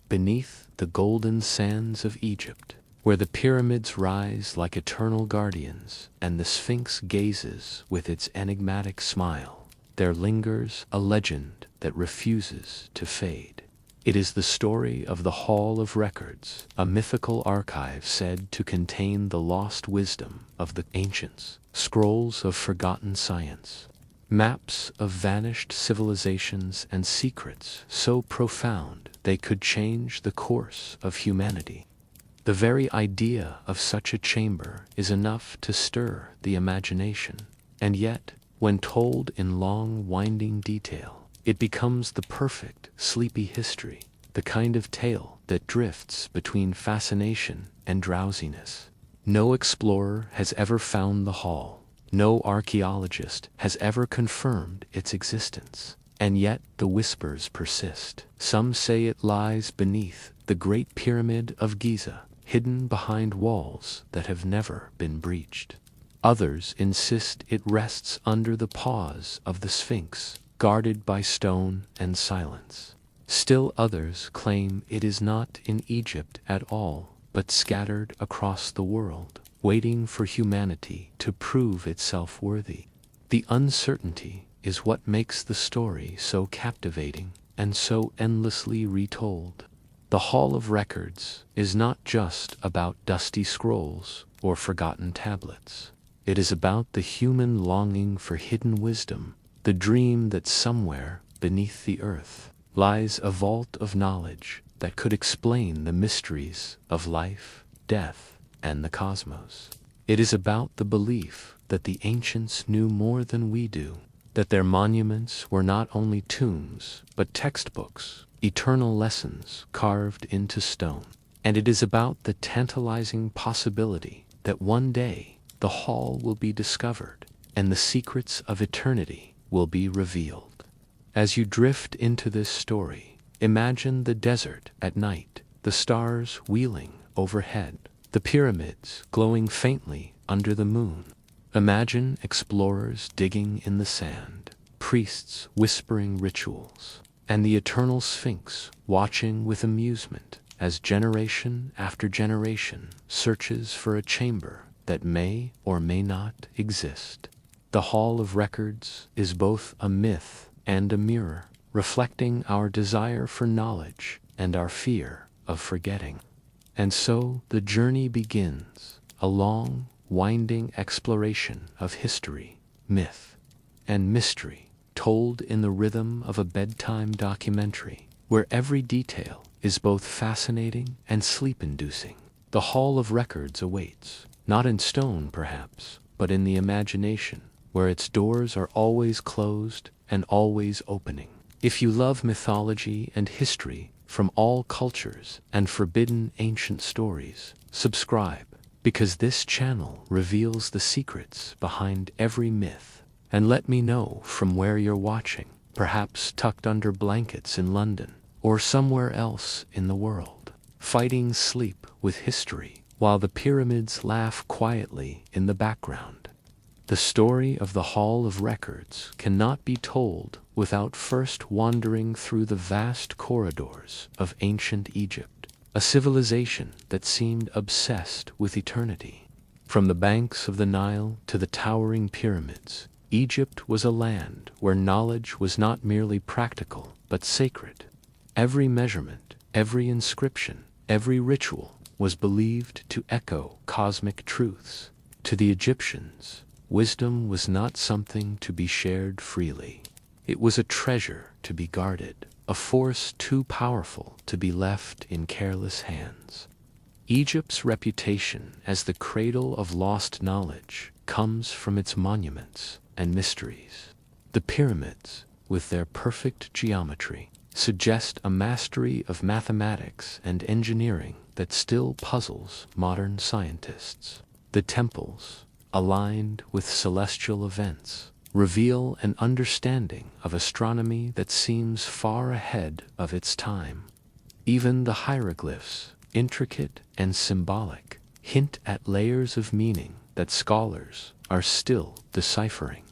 beneath the golden sands of Egypt, where the pyramids rise like eternal guardians and the Sphinx gazes with its enigmatic smile, there lingers a legend that refuses to fade. It is the story of the Hall of Records, a mythical archive said to contain the lost wisdom of the ancients, scrolls of forgotten science, maps of vanished civilizations, and secrets so profound they could change the course of humanity. The very idea of such a chamber is enough to stir the imagination, and yet, when told in long, winding detail, it becomes the perfect, sleepy history, the kind of tale that drifts between fascination and drowsiness. No explorer has ever found the hall. No archaeologist has ever confirmed its existence. And yet the whispers persist. Some say it lies beneath the Great Pyramid of Giza, hidden behind walls that have never been breached. Others insist it rests under the paws of the Sphinx, guarded by stone and silence. Still others claim it is not in Egypt at all, but scattered across the world, waiting for humanity to prove itself worthy. The uncertainty is what makes the story so captivating and so endlessly retold. The Hall of Records is not just about dusty scrolls or forgotten tablets. It is about the human longing for hidden wisdom, the dream that somewhere beneath the earth lies a vault of knowledge that could explain the mysteries of life, death, and the cosmos. It is about the belief that the ancients knew more than we do, that their monuments were not only tombs, but textbooks, eternal lessons carved into stone. And it is about the tantalizing possibility that one day the hall will be discovered and the secrets of eternity will be revealed. As you drift into this story, imagine the desert at night, the stars wheeling overhead, the pyramids glowing faintly under the moon. Imagine explorers digging in the sand, priests whispering rituals, and the eternal Sphinx watching with amusement as generation after generation searches for a chamber that may or may not exist. The Hall of Records is both a myth and a mirror, reflecting our desire for knowledge and our fear of forgetting. And so the journey begins, a long, winding exploration of history, myth, and mystery, told in the rhythm of a bedtime documentary, where every detail is both fascinating and sleep-inducing. The Hall of Records awaits, not in stone perhaps, but in the imagination, where its doors are always closed and always opening. If you love mythology and history from all cultures and forbidden ancient stories, subscribe, because this channel reveals the secrets behind every myth. And let me know from where you're watching, perhaps tucked under blankets in London, or somewhere else in the world, fighting sleep with history, while the pyramids laugh quietly in the background. The story of the Hall of Records cannot be told without first wandering through the vast corridors of ancient Egypt, a civilization that seemed obsessed with eternity. From the banks of the Nile to the towering pyramids, Egypt was a land where knowledge was not merely practical but sacred. Every measurement, every inscription, every ritual was believed to echo cosmic truths. To the Egyptians, wisdom was not something to be shared freely. It was a treasure to be guarded, a force too powerful to be left in careless hands. Egypt's reputation as the cradle of lost knowledge comes from its monuments and mysteries. The pyramids, with their perfect geometry, suggest a mastery of mathematics and engineering that still puzzles modern scientists. The temples, aligned with celestial events, reveal an understanding of astronomy that seems far ahead of its time. Even the hieroglyphs, intricate and symbolic, hint at layers of meaning that scholars are still deciphering.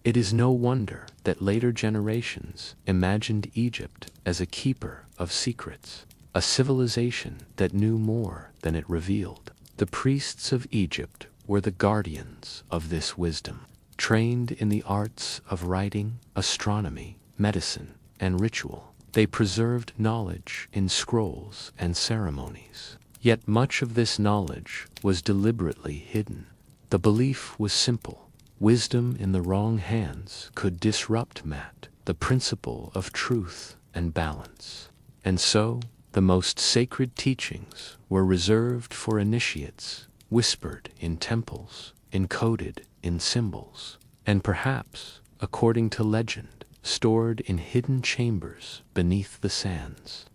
It is no wonder that later generations imagined Egypt as a keeper of secrets. a civilization that knew more than it revealed. The priests of Egypt were the guardians of this wisdom, trained in the arts of writing, astronomy, medicine, and ritual. They preserved knowledge in scrolls and ceremonies. Yet much of this knowledge was deliberately hidden. The belief was simple. Wisdom in the wrong hands could disrupt the principle of truth and balance. And so, the most sacred teachings were reserved for initiates, whispered in temples, encoded in symbols, and perhaps, according to legend, stored in hidden chambers beneath the sands.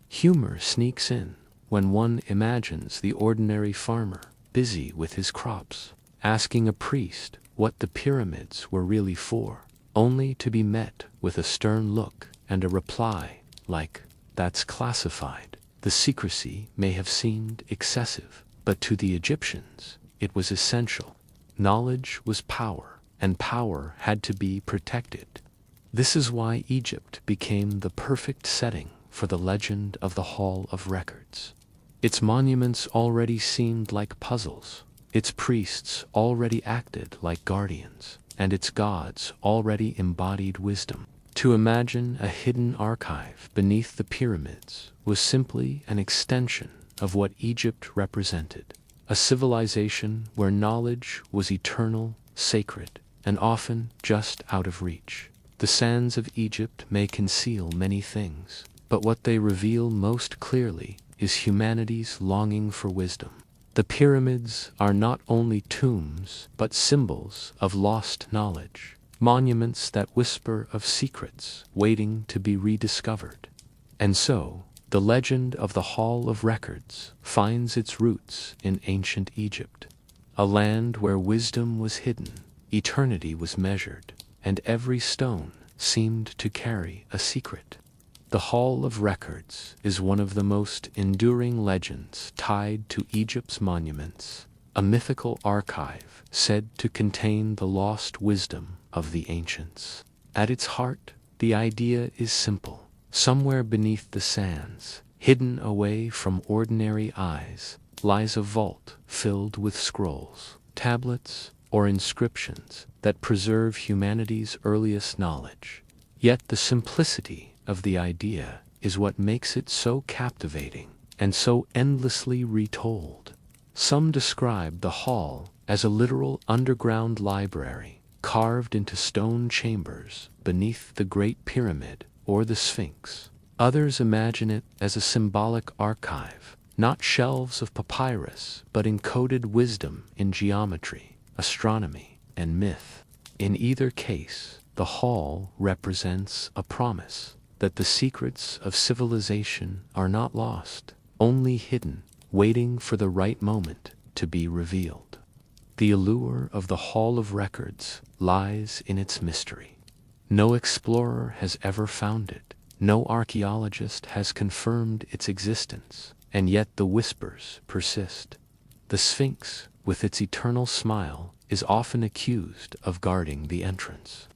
Humor sneaks in when one imagines the ordinary farmer busy with his crops, asking a priest what the pyramids were really for, only to be met with a stern look and a reply like, "That's classified." The secrecy may have seemed excessive, but to the Egyptians it was essential. Knowledge was power, and power had to be protected. This is why Egypt became the perfect setting for the legend of the Hall of Records. Its monuments already seemed like puzzles, its priests already acted like guardians, and its gods already embodied wisdom. To imagine a hidden archive beneath the pyramids was simply an extension of what Egypt represented, a civilization where knowledge was eternal, sacred, and often just out of reach. The sands of Egypt may conceal many things, but what they reveal most clearly is humanity's longing for wisdom. The pyramids are not only tombs, but symbols of lost knowledge, monuments that whisper of secrets waiting to be rediscovered. And so, the legend of the Hall of Records finds its roots in ancient Egypt, a land where wisdom was hidden, eternity was measured, and every stone seemed to carry a secret. The Hall of Records is one of the most enduring legends tied to Egypt's monuments, a mythical archive said to contain the lost wisdom of the ancients. At its heart, the idea is simple. Somewhere beneath the sands, hidden away from ordinary eyes, lies a vault filled with scrolls, tablets, or inscriptions that preserve humanity's earliest knowledge. Yet the simplicity of the idea is what makes it so captivating and so endlessly retold. Some describe the hall as a literal underground library carved into stone chambers beneath the Great Pyramid or the Sphinx. Others imagine it as a symbolic archive, not shelves of papyrus, but encoded wisdom in geometry, astronomy, and myth. In either case, the hall represents a promise that the secrets of civilization are not lost, only hidden, waiting for the right moment to be revealed. The allure of the Hall of Records lies in its mystery. No explorer has ever found it, no archaeologist has confirmed its existence, and yet the whispers persist. The Sphinx, with its eternal smile, is often accused of guarding the entrance.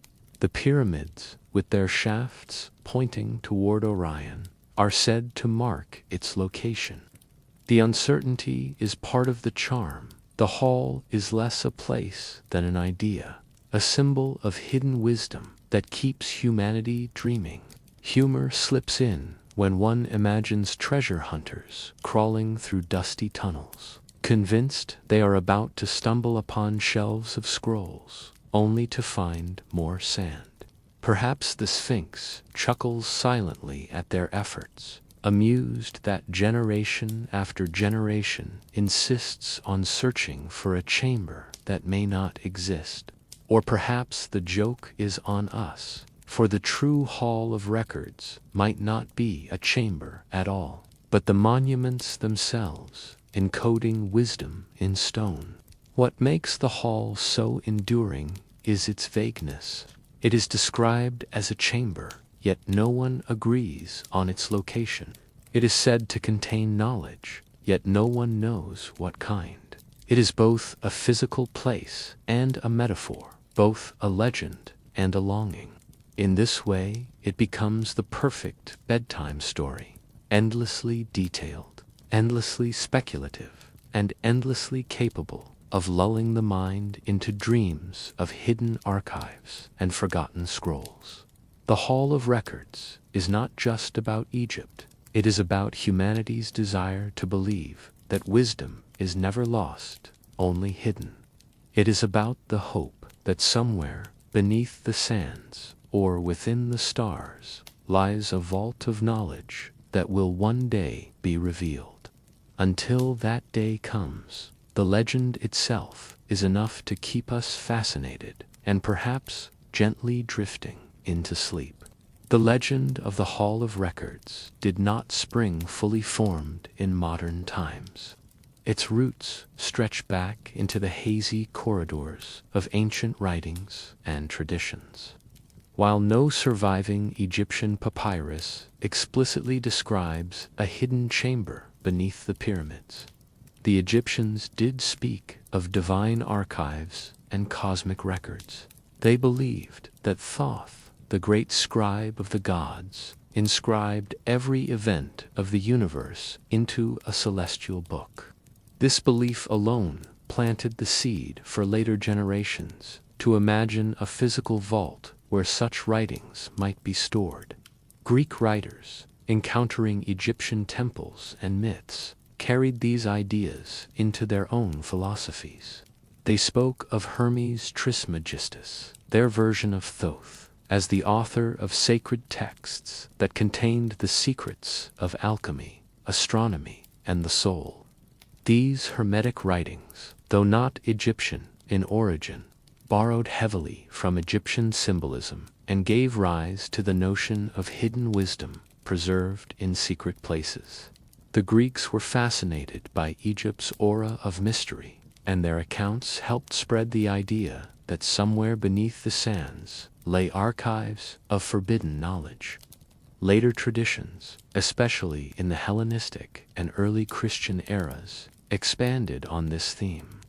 The pyramids, with their shafts pointing toward Orion, are said to mark its location. The uncertainty is part of the charm. The hall is less a place than an idea, a symbol of hidden wisdom that keeps humanity dreaming. Humor slips in when one imagines treasure hunters crawling through dusty tunnels, convinced they are about to stumble upon shelves of scrolls, only to find more sand. Perhaps the Sphinx chuckles silently at their efforts, amused that generation after generation insists on searching for a chamber that may not exist. Or perhaps the joke is on us, for the true Hall of Records might not be a chamber at all, but the monuments themselves, encoding wisdom in stone. What makes the hall so enduring is its vagueness. It is described as a chamber, yet no one agrees on its location. It is said to contain knowledge, yet no one knows what kind. It is both a physical place and a metaphor, both a legend and a longing. In this way, it becomes the perfect bedtime story, endlessly detailed, endlessly speculative, and endlessly capable of lulling the mind into dreams of hidden archives and forgotten scrolls. The Hall of Records is not just about Egypt. It is about humanity's desire to believe that wisdom is never lost, only hidden. It is about the hope that somewhere beneath the sands or within the stars lies a vault of knowledge that will one day be revealed. Until that day comes, the legend itself is enough to keep us fascinated and perhaps gently drifting into sleep. The legend of the Hall of Records did not spring fully formed in modern times. Its roots stretch back into the hazy corridors of ancient writings and traditions. While no surviving Egyptian papyrus explicitly describes a hidden chamber beneath the pyramids, the Egyptians did speak of divine archives and cosmic records. They believed that Thoth, the great scribe of the gods, inscribed every event of the universe into a celestial book. This belief alone planted the seed for later generations to imagine a physical vault where such writings might be stored. Greek writers, encountering Egyptian temples and myths, carried these ideas into their own philosophies. They spoke of Hermes Trismegistus, their version of Thoth, as the author of sacred texts that contained the secrets of alchemy, astronomy, and the soul. These Hermetic writings, though not Egyptian in origin, borrowed heavily from Egyptian symbolism and gave rise to the notion of hidden wisdom preserved in secret places. The Greeks were fascinated by Egypt's aura of mystery, and their accounts helped spread the idea that somewhere beneath the sands lay archives of forbidden knowledge. Later traditions, especially in the Hellenistic and early Christian eras, expanded on this theme.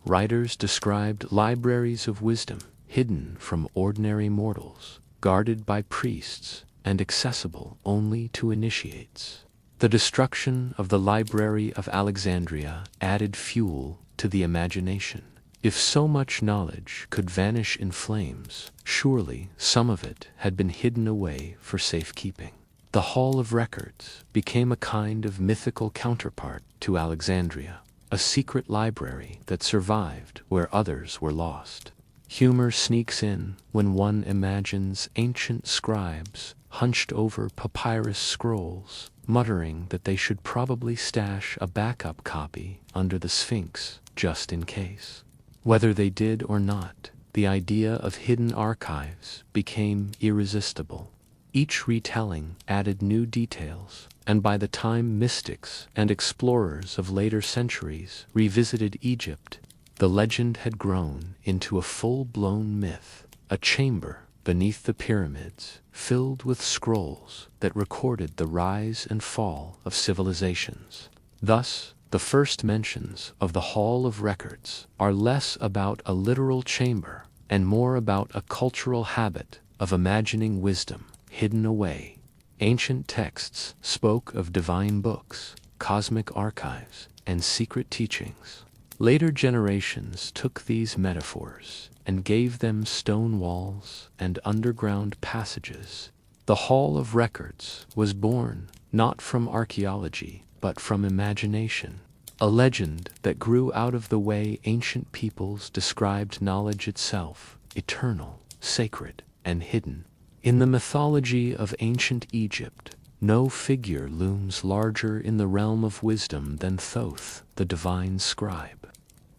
Writers described libraries of wisdom hidden from ordinary mortals, guarded by priests, and accessible only to initiates. The destruction of the Library of Alexandria added fuel to the imagination. If so much knowledge could vanish in flames, surely some of it had been hidden away for safekeeping. The Hall of Records became a kind of mythical counterpart to Alexandria, a secret library that survived where others were lost. Humor sneaks in when one imagines ancient scribes hunched over papyrus scrolls, muttering that they should probably stash a backup copy under the Sphinx just in case. Whether they did or not, the idea of hidden archives became irresistible. Each retelling added new details, and by the time mystics and explorers of later centuries revisited Egypt, the legend had grown into a full-blown myth, a chamber beneath the pyramids filled with scrolls that recorded the rise and fall of civilizations. Thus, the first mentions of the Hall of Records are less about a literal chamber and more about a cultural habit of imagining wisdom hidden away. Ancient texts spoke of divine books, cosmic archives, and secret teachings. Later generations took these metaphors and gave them stone walls and underground passages. The Hall of Records was born not from archaeology but from imagination, a legend that grew out of the way ancient peoples described knowledge itself, eternal, sacred, and hidden. In the mythology of ancient Egypt, no figure looms larger in the realm of wisdom than Thoth, the divine scribe.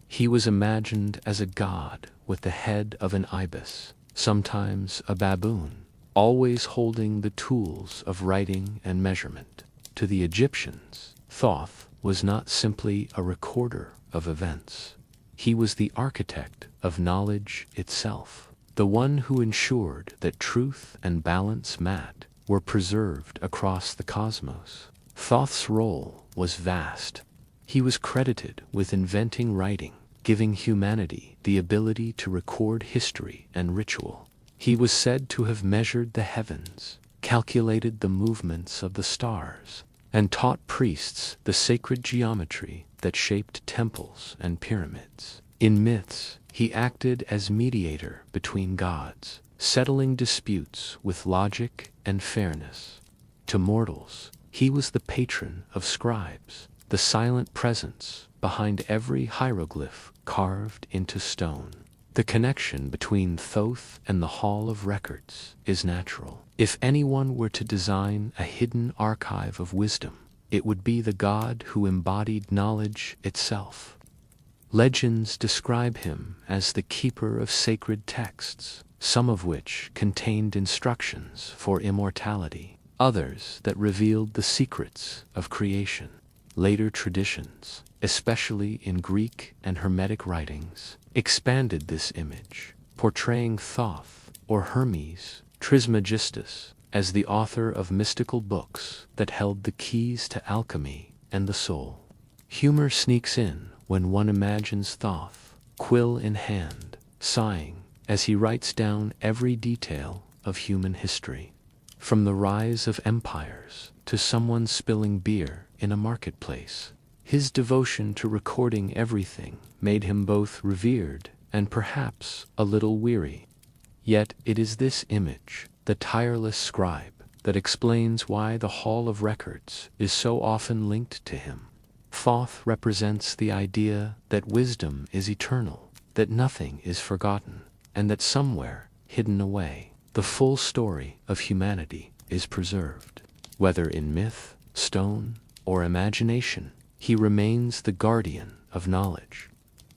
He was imagined as a god with the head of an ibis, sometimes a baboon, always holding the tools of writing and measurement. To the Egyptians, Thoth was not simply a recorder of events. He was the architect of knowledge itself, the one who ensured that truth and balance were preserved across the cosmos. Thoth's role was vast. He was credited with inventing writing, giving humanity the ability to record history and ritual. He was said to have measured the heavens, calculated the movements of the stars, and taught priests the sacred geometry that shaped temples and pyramids. In myths, he acted as mediator between gods, settling disputes with logic and fairness. To mortals, he was the patron of scribes, the silent presence behind every hieroglyph carved into stone. The connection between Thoth and the Hall of Records is natural. If anyone were to design a hidden archive of wisdom, it would be the god who embodied knowledge itself. Legends describe him as the keeper of sacred texts, some of which contained instructions for immortality, others that revealed the secrets of creation. Later traditions, especially in Greek and Hermetic writings, expanded this image, portraying Thoth, or Hermes Trismegistus, as the author of mystical books that held the keys to alchemy and the soul. Humor sneaks in when one imagines Thoth, quill in hand, sighing as he writes down every detail of human history. From the rise of empires to someone spilling beer in a marketplace, his devotion to recording everything made him both revered and perhaps a little weary. Yet it is this image, the tireless scribe, that explains why the Hall of Records is so often linked to him. Thoth represents the idea that wisdom is eternal, that nothing is forgotten, and that somewhere, hidden away, the full story of humanity is preserved. Whether in myth, stone, or imagination, he remains the guardian of knowledge,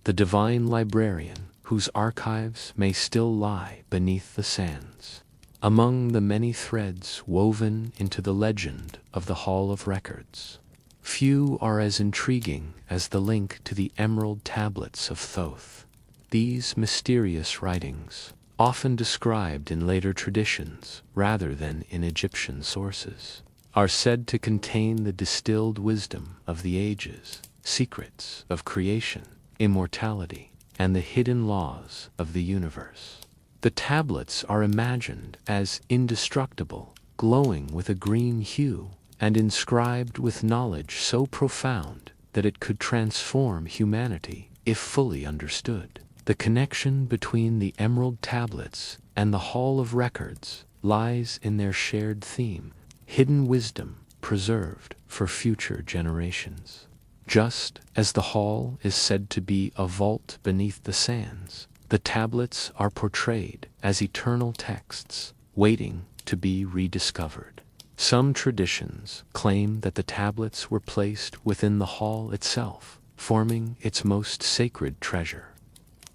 the divine librarian whose archives may still lie beneath the sands. Among the many threads woven into the legend of the Hall of Records, few are as intriguing as the link to the emerald tablets of Thoth. These mysterious writings, often described in later traditions rather than in Egyptian sources, are said to contain the distilled wisdom of the ages, secrets of creation, immortality, and the hidden laws of the universe. The tablets are imagined as indestructible, glowing with a green hue, and inscribed with knowledge so profound that it could transform humanity if fully understood. The connection between the emerald tablets and the Hall of Records lies in their shared theme, hidden wisdom preserved for future generations. Just as the hall is said to be a vault beneath the sands, the tablets are portrayed as eternal texts waiting to be rediscovered. Some traditions claim that the tablets were placed within the hall itself, forming its most sacred treasure.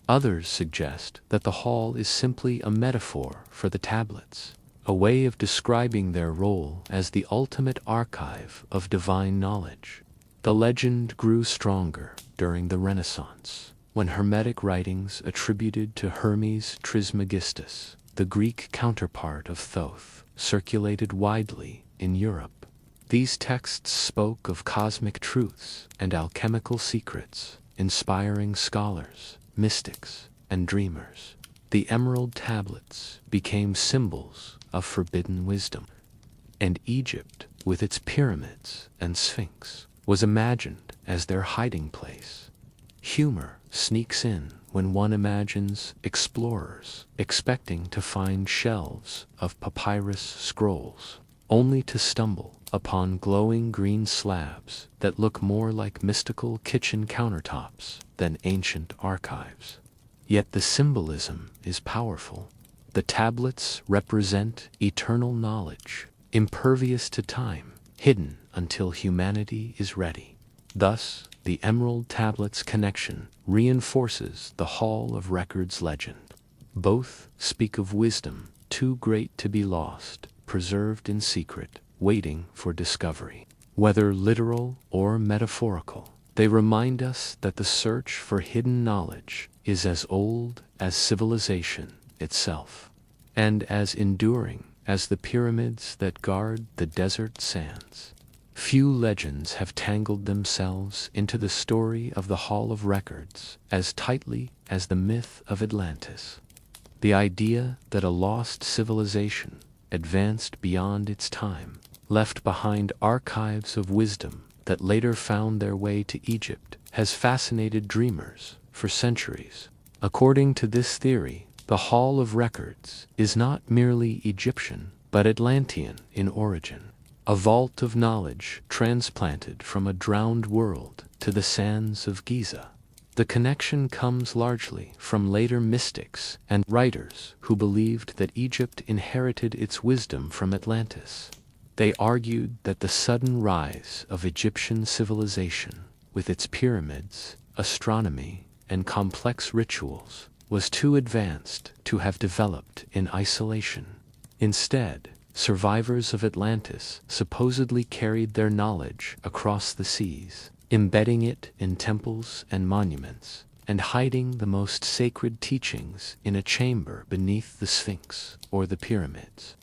Others suggest that the hall is simply a metaphor for the tablets, a way of describing their role as the ultimate archive of divine knowledge. The legend grew stronger during the Renaissance, when Hermetic writings attributed to Hermes Trismegistus, the Greek counterpart of Thoth, circulated widely in Europe. These texts spoke of cosmic truths and alchemical secrets, inspiring scholars, mystics, and dreamers. The emerald tablets became symbols of forbidden wisdom, and Egypt, with its pyramids and sphinx, was imagined as their hiding place. Humor sneaks in when one imagines explorers expecting to find shelves of papyrus scrolls, only to stumble upon glowing green slabs that look more like mystical kitchen countertops than ancient archives. Yet the symbolism is powerful. The tablets represent eternal knowledge, impervious to time, hidden until humanity is ready. Thus, the Emerald Tablets connection reinforces the Hall of Records legend. Both speak of wisdom too great to be lost, preserved in secret, waiting for discovery. Whether literal or metaphorical, they remind us that the search for hidden knowledge is as old as civilization itself, and as enduring as the pyramids that guard the desert sands. Few legends have tangled themselves into the story of the Hall of Records as tightly as the myth of Atlantis. The idea that a lost civilization advanced beyond its time left behind archives of wisdom that later found their way to Egypt, has fascinated dreamers for centuries. According to this theory, the Hall of Records is not merely Egyptian, but Atlantean in origin, a vault of knowledge transplanted from a drowned world to the sands of Giza. The connection comes largely from later mystics and writers who believed that Egypt inherited its wisdom from Atlantis. They argued that the sudden rise of Egyptian civilization, with its pyramids, astronomy, and complex rituals, was too advanced to have developed in isolation. Instead, survivors of Atlantis supposedly carried their knowledge across the seas, embedding it in temples and monuments, and hiding the most sacred teachings in a chamber beneath the Sphinx or the pyramids.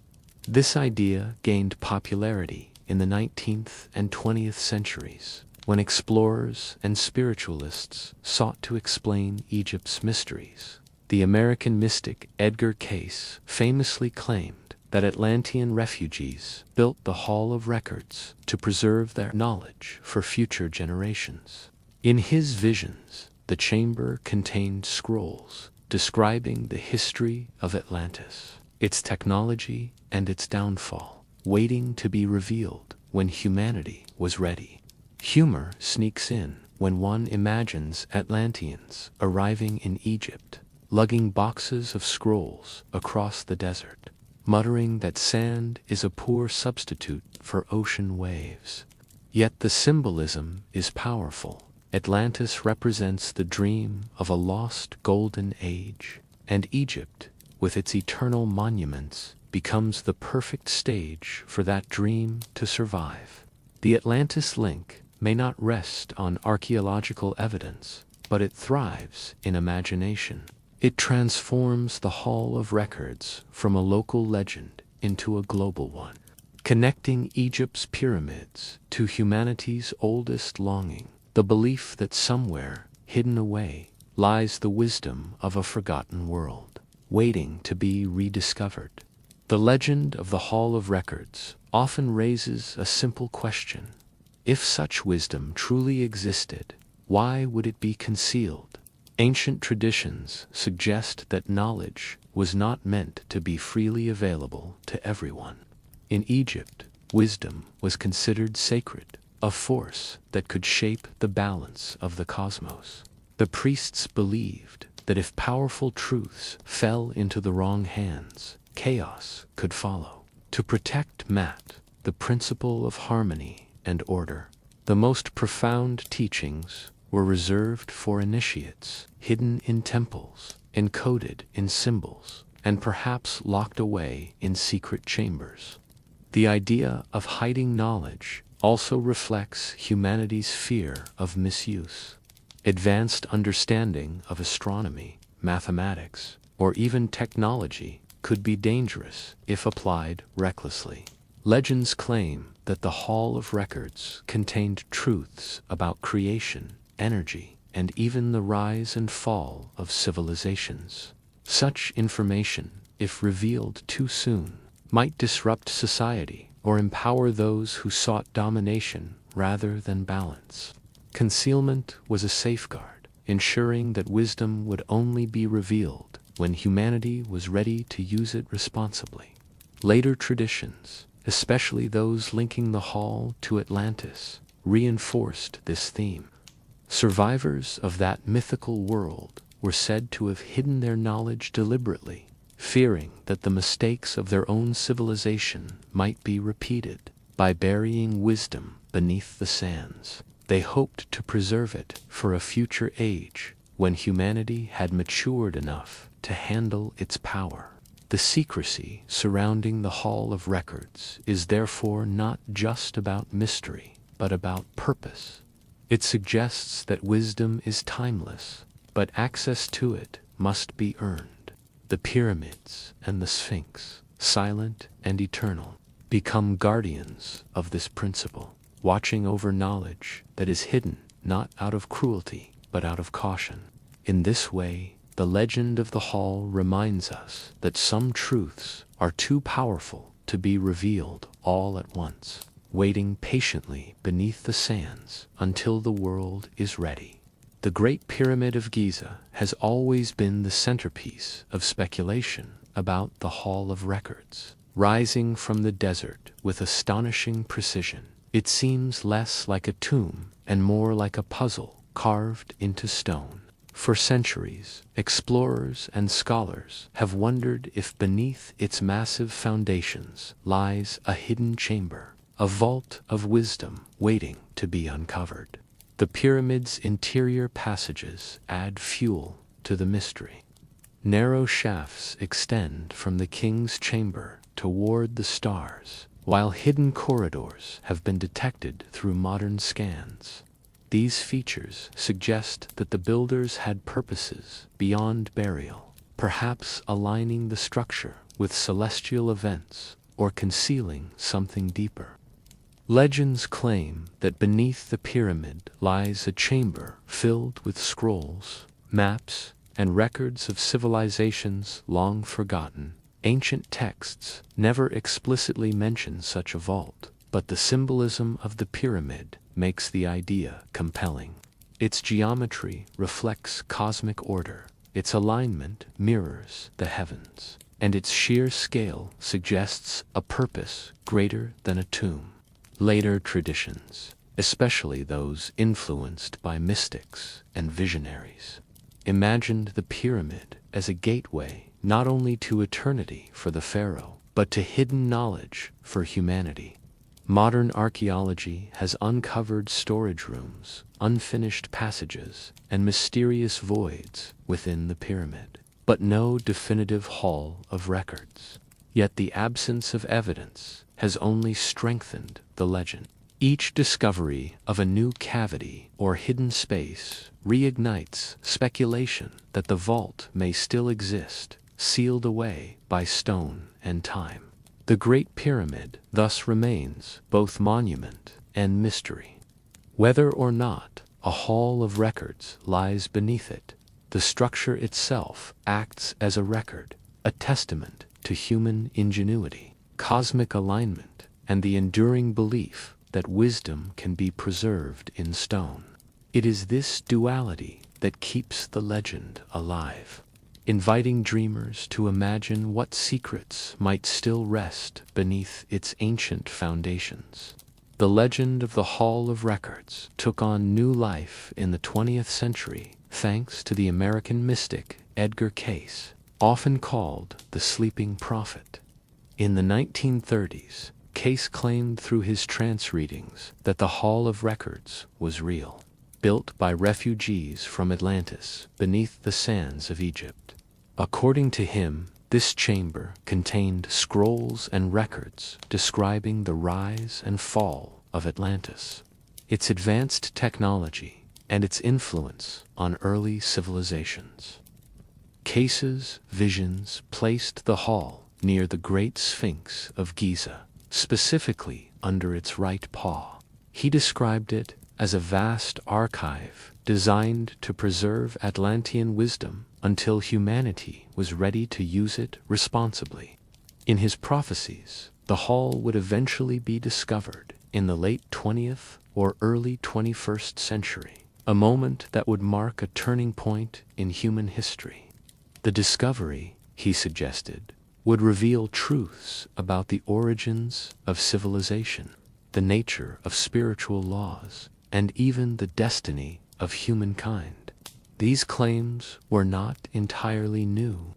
This idea gained popularity in the 19th and 20th centuries, when explorers and spiritualists sought to explain Egypt's mysteries. The American mystic Edgar Cayce famously claimed that Atlantean refugees built the Hall of Records to preserve their knowledge for future generations. In his visions, the chamber contained scrolls describing the history of Atlantis, its technology, and its downfall, waiting to be revealed when humanity was ready. Humor sneaks in when one imagines Atlanteans arriving in Egypt, lugging boxes of scrolls across the desert, muttering that sand is a poor substitute for ocean waves. Yet the symbolism is powerful. Atlantis represents the dream of a lost golden age, and Egypt, with its eternal monuments, becomes the perfect stage for that dream to survive. The Atlantis link may not rest on archaeological evidence, but it thrives in imagination. It transforms the Hall of Records from a local legend into a global one, connecting Egypt's pyramids to humanity's oldest longing, the belief that somewhere, hidden away, lies the wisdom of a forgotten world, waiting to be rediscovered. The legend of the Hall of Records often raises a simple question. If such wisdom truly existed, why would it be concealed? Ancient traditions suggest that knowledge was not meant to be freely available to everyone. In Egypt, wisdom was considered sacred, a force that could shape the balance of the cosmos. The priests believed that if powerful truths fell into the wrong hands, chaos could follow. To protect Mat, the principle of harmony and order, the most profound teachings were reserved for initiates, hidden in temples, encoded in symbols, and perhaps locked away in secret chambers. The idea of hiding knowledge also reflects humanity's fear of misuse. Advanced understanding of astronomy, mathematics, or even technology could be dangerous if applied recklessly. Legends claim that the Hall of Records contained truths about creation, energy, and even the rise and fall of civilizations. Such information, if revealed too soon, might disrupt society or empower those who sought domination rather than balance. Concealment was a safeguard, ensuring that wisdom would only be revealed when humanity was ready to use it responsibly. Later traditions, especially those linking the Hall to Atlantis, reinforced this theme. Survivors of that mythical world were said to have hidden their knowledge deliberately, fearing that the mistakes of their own civilization might be repeated. By burying wisdom beneath the sands, they hoped to preserve it for a future age when humanity had matured enough to handle its power. The secrecy surrounding the Hall of Records is therefore not just about mystery, but about purpose. It suggests that wisdom is timeless, but access to it must be earned. The pyramids and the Sphinx, silent and eternal, become guardians of this principle, watching over knowledge that is hidden not out of cruelty, but out of caution. In this way, the legend of the Hall reminds us that some truths are too powerful to be revealed all at once, waiting patiently beneath the sands until the world is ready. The Great Pyramid of Giza has always been the centerpiece of speculation about the Hall of Records. Rising from the desert with astonishing precision, it seems less like a tomb and more like a puzzle carved into stone. For centuries, explorers and scholars have wondered if beneath its massive foundations lies a hidden chamber, a vault of wisdom waiting to be uncovered. The pyramid's interior passages add fuel to the mystery. Narrow shafts extend from the king's chamber toward the stars, while hidden corridors have been detected through modern scans. These features suggest that the builders had purposes beyond burial, perhaps aligning the structure with celestial events or concealing something deeper. Legends claim that beneath the pyramid lies a chamber filled with scrolls, maps, and records of civilizations long forgotten. Ancient texts never explicitly mention such a vault, but the symbolism of the pyramid makes the idea compelling. Its geometry reflects cosmic order, its alignment mirrors the heavens, and its sheer scale suggests a purpose greater than a tomb. Later traditions, especially those influenced by mystics and visionaries, imagined the pyramid as a gateway not only to eternity for the pharaoh, but to hidden knowledge for humanity. Modern archaeology has uncovered storage rooms, unfinished passages, and mysterious voids within the pyramid, but no definitive hall of records. Yet the absence of evidence has only strengthened the legend. Each discovery of a new cavity or hidden space reignites speculation that the vault may still exist, sealed away by stone and time. The Great Pyramid thus remains both monument and mystery. Whether or not a hall of records lies beneath it, the structure itself acts as a record, a testament to human ingenuity, cosmic alignment, and the enduring belief that wisdom can be preserved in stone. It is this duality that keeps the legend alive, inviting dreamers to imagine what secrets might still rest beneath its ancient foundations. The legend of the Hall of Records took on new life in the 20th century thanks to the American mystic Edgar Cayce, often called the Sleeping Prophet. In the 1930s, Cayce claimed through his trance readings that the Hall of Records was real, built by refugees from Atlantis beneath the sands of Egypt. According to him, this chamber contained scrolls and records describing the rise and fall of Atlantis, its advanced technology, and its influence on early civilizations. Cayce's visions placed the hall near the Great Sphinx of Giza, specifically under its right paw. He described it as a vast archive designed to preserve Atlantean wisdom until humanity was ready to use it responsibly. In his prophecies, the hall would eventually be discovered in the late 20th or early 21st century, a moment that would mark a turning point in human history. The discovery, he suggested, would reveal truths about the origins of civilization, the nature of spiritual laws, and even the destiny of humankind. These claims were not entirely new.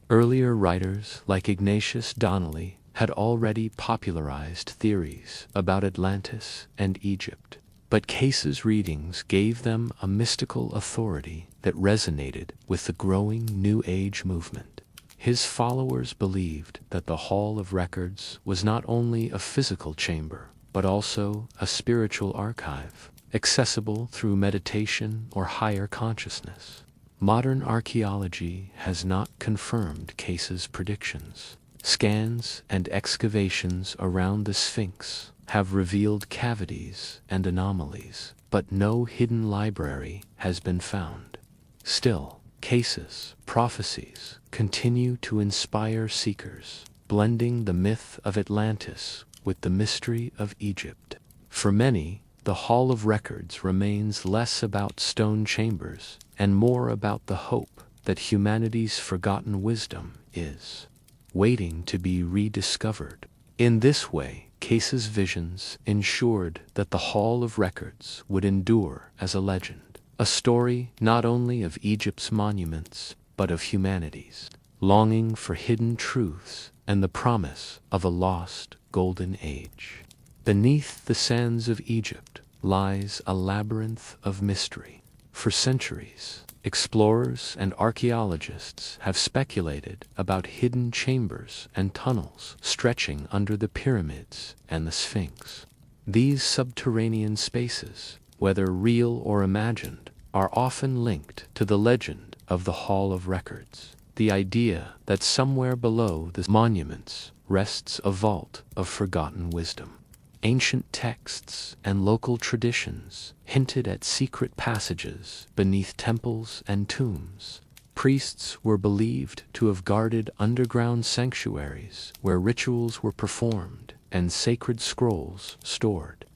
Earlier writers like Ignatius Donnelly had already popularized theories about Atlantis and Egypt, but Cayce's readings gave them a mystical authority that resonated with the growing New Age movement. His followers believed that the Hall of Records was not only a physical chamber, but also a spiritual archive, accessible through meditation or higher consciousness. Modern archaeology has not confirmed Cayce's predictions. Scans and excavations around the Sphinx have revealed cavities and anomalies, but no hidden library has been found. Still, Cayce's prophecies continue to inspire seekers. blending the myth of Atlantis with the mystery of Egypt. For many, the Hall of Records remains less about stone chambers and more about the hope that humanity's forgotten wisdom is waiting to be rediscovered. In this way, Cayce's visions ensured that the Hall of Records would endure as a legend, a story not only of Egypt's monuments, but of humanity's longing for hidden truths and the promise of a lost golden age. Beneath the sands of Egypt lies a labyrinth of mystery. For centuries, explorers and archaeologists have speculated about hidden chambers and tunnels stretching under the pyramids and the Sphinx. These subterranean spaces, whether real or imagined, are often linked to the legend of the Hall of Records, the idea that somewhere below the monuments rests a vault of forgotten wisdom. Ancient texts and local traditions hinted at secret passages beneath temples and tombs. Priests were believed to have guarded underground sanctuaries where rituals were performed and sacred scrolls stored.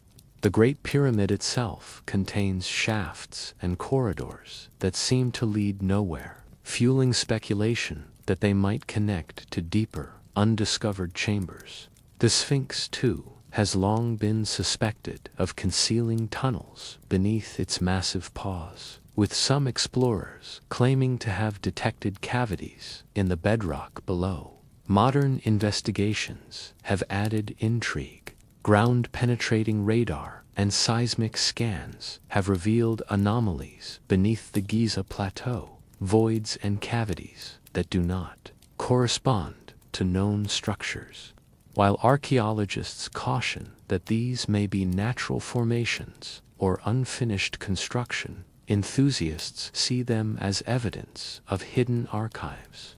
The Great Pyramid itself contains shafts and corridors that seem to lead nowhere, fueling speculation that they might connect to deeper, undiscovered chambers. The Sphinx, too, has long been suspected of concealing tunnels beneath its massive paws, with some explorers claiming to have detected cavities in the bedrock below. Modern investigations have added intrigue. Ground-penetrating radar and seismic scans have revealed anomalies beneath the Giza plateau, voids and cavities that do not correspond to known structures. While archaeologists caution that these may be natural formations or unfinished construction, enthusiasts see them as evidence of hidden archives.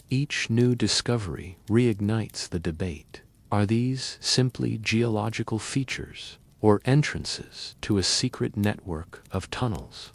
Each new discovery reignites the debate. Are these simply geological features or entrances to a secret network of tunnels?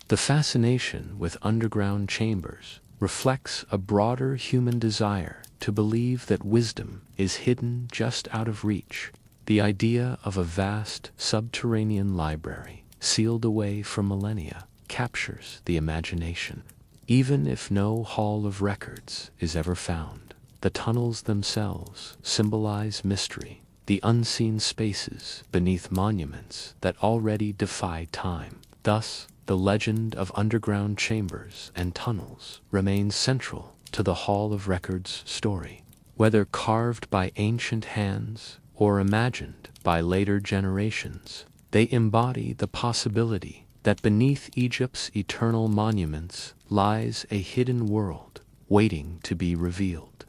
The fascination with underground chambers reflects a broader human desire to believe that wisdom is hidden just out of reach. The idea of a vast subterranean library, sealed away for millennia, captures the imagination. Even if no Hall of Records is ever found, the tunnels themselves symbolize mystery, the unseen spaces beneath monuments that already defy time. Thus, the legend of underground chambers and tunnels remains central to the Hall of Records story. Whether carved by ancient hands or imagined by later generations, they embody the possibility that beneath Egypt's eternal monuments lies a hidden world waiting to be revealed.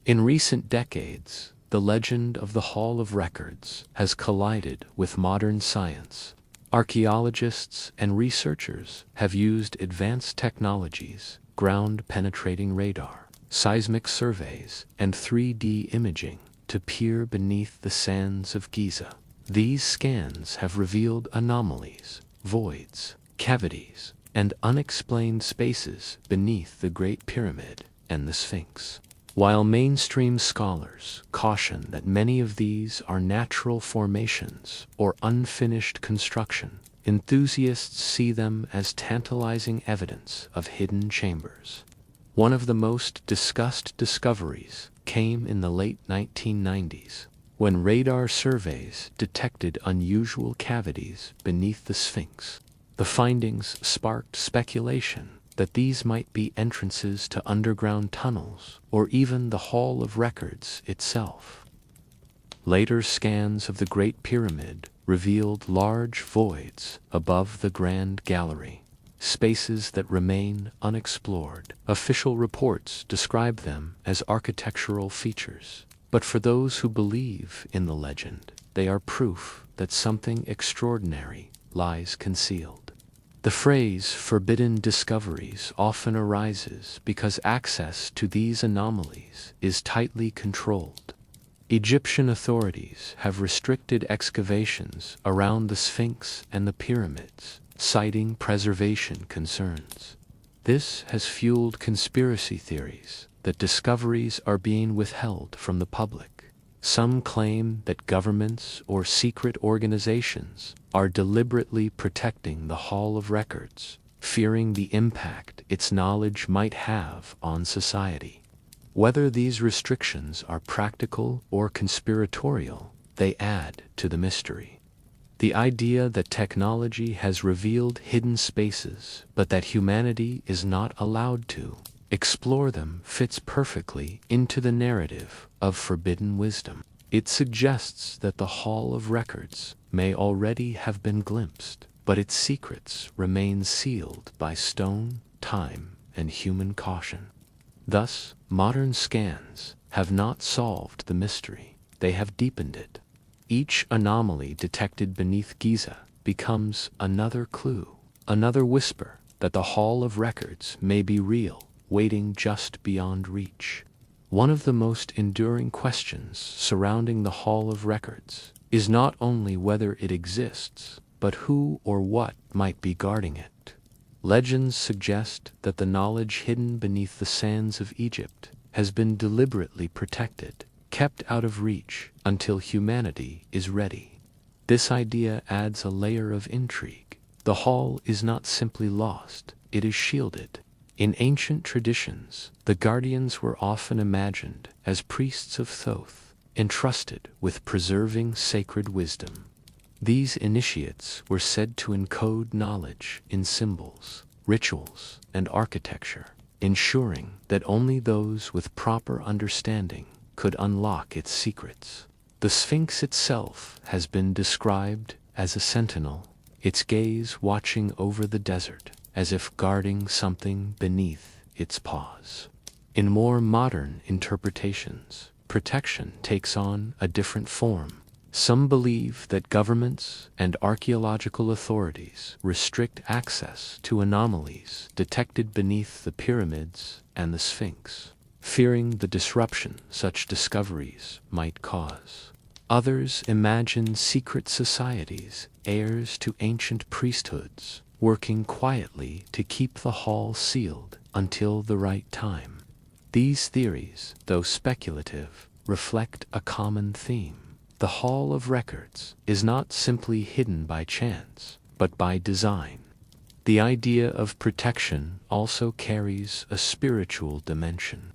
In recent decades, the legend of the Hall of Records has collided with modern science. Archaeologists and researchers have used advanced technologies, ground-penetrating radar, seismic surveys, and 3D imaging to peer beneath the sands of Giza. These scans have revealed anomalies, voids, cavities, and unexplained spaces beneath the Great Pyramid and the Sphinx. While mainstream scholars caution that many of these are natural formations or unfinished construction, enthusiasts see them as tantalizing evidence of hidden chambers. One of the most discussed discoveries came in the late 1990s, when radar surveys detected unusual cavities beneath the Sphinx. The findings sparked speculation that these might be entrances to underground tunnels or even the Hall of Records itself. Later scans of the Great Pyramid revealed large voids above the Grand Gallery, spaces that remain unexplored. Official reports describe them as architectural features, but for those who believe in the legend, they are proof that something extraordinary lies concealed. The phrase "forbidden discoveries" often arises because access to these anomalies is tightly controlled. Egyptian authorities have restricted excavations around the Sphinx and the pyramids, citing preservation concerns. This has fueled conspiracy theories that discoveries are being withheld from the public. Some claim that governments or secret organizations are deliberately protecting the Hall of Records, fearing the impact its knowledge might have on society. Whether these restrictions are practical or conspiratorial, they add to the mystery. The idea that technology has revealed hidden spaces, but that humanity is not allowed to explore them, fits perfectly into the narrative of forbidden wisdom. It suggests that the Hall of Records may already have been glimpsed, but its secrets remain sealed by stone, time, and human caution. Thus, modern scans have not solved the mystery, they have deepened it. Each anomaly detected beneath Giza becomes another clue, another whisper that the Hall of Records may be real, waiting just beyond reach. One of the most enduring questions surrounding the Hall of Records is not only whether it exists, but who or what might be guarding it. Legends suggest that the knowledge hidden beneath the sands of Egypt has been deliberately protected, kept out of reach until humanity is ready. This idea adds a layer of intrigue. The hall is not simply lost, it is shielded. In ancient traditions, the guardians were often imagined as priests of Thoth, entrusted with preserving sacred wisdom. These initiates were said to encode knowledge in symbols, rituals, and architecture, ensuring that only those with proper understanding could unlock its secrets. The Sphinx itself has been described as a sentinel, its gaze watching over the desert, as if guarding something beneath its paws. In more modern interpretations, protection takes on a different form. Some believe that governments and archaeological authorities restrict access to anomalies detected beneath the pyramids and the Sphinx, fearing the disruption such discoveries might cause. Others imagine secret societies, heirs to ancient priesthoods, working quietly to keep the hall sealed until the right time. These theories, though speculative, reflect a common theme. The Hall of Records is not simply hidden by chance, but by design. The idea of protection also carries a spiritual dimension.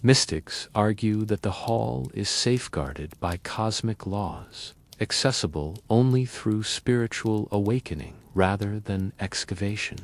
Mystics argue that the hall is safeguarded by cosmic laws, accessible only through spiritual awakening rather than excavation.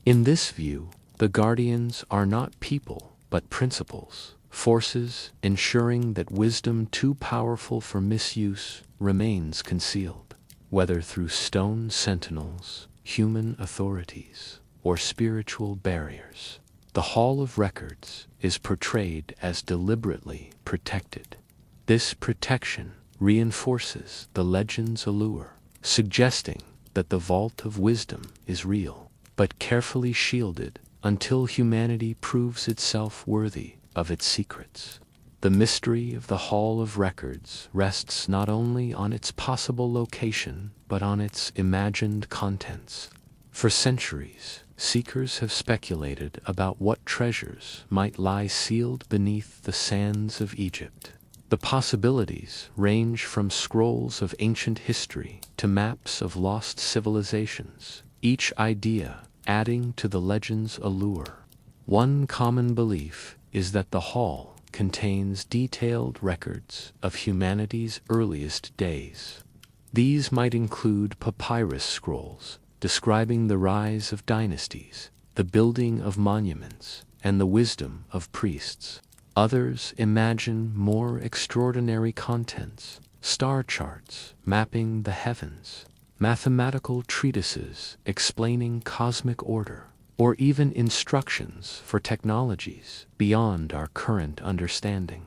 In this view, the guardians are not people, but principles, forces ensuring that wisdom too powerful for misuse remains concealed. Whether through stone sentinels, human authorities, or spiritual barriers, the Hall of Records is portrayed as deliberately protected. This protection reinforces the legend's allure, suggesting that the Vault of Wisdom is real, but carefully shielded until humanity proves itself worthy of its secrets. The mystery of the Hall of Records rests not only on its possible location, but on its imagined contents. For centuries, seekers have speculated about what treasures might lie sealed beneath the sands of Egypt. The possibilities range from scrolls of ancient history to maps of lost civilizations, each idea adding to the legend's allure. One common belief is that the hall contains detailed records of humanity's earliest days. These might include papyrus scrolls describing the rise of dynasties, the building of monuments, and the wisdom of priests. Others imagine more extraordinary contents, star charts mapping the heavens, mathematical treatises explaining cosmic order, or even instructions for technologies beyond our current understanding.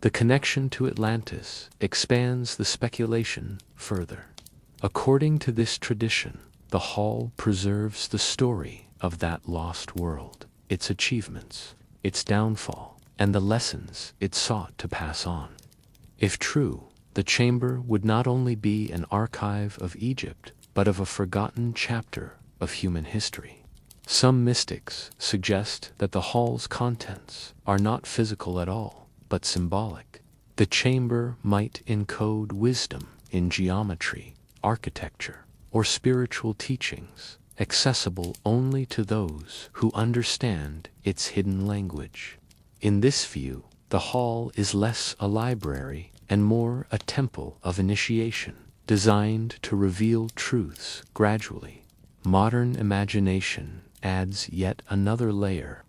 The connection to Atlantis expands the speculation further. According to this tradition, the hall preserves the story of that lost world, its achievements, its downfall, and the lessons it sought to pass on. If true, the chamber would not only be an archive of Egypt, but of a forgotten chapter of human history. Some mystics suggest that the hall's contents are not physical at all, but symbolic. The chamber might encode wisdom in geometry, architecture, or spiritual teachings, accessible only to those who understand its hidden language. In this view, the hall is less a library and more a temple of initiation, designed to reveal truths gradually. Modern imagination adds yet another layer.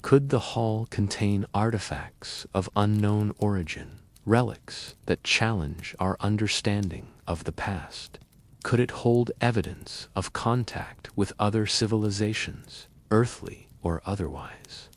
Could the hall contain artifacts of unknown origin, relics that challenge our understanding of the past? Could it hold evidence of contact with other civilizations, earthly or otherwise?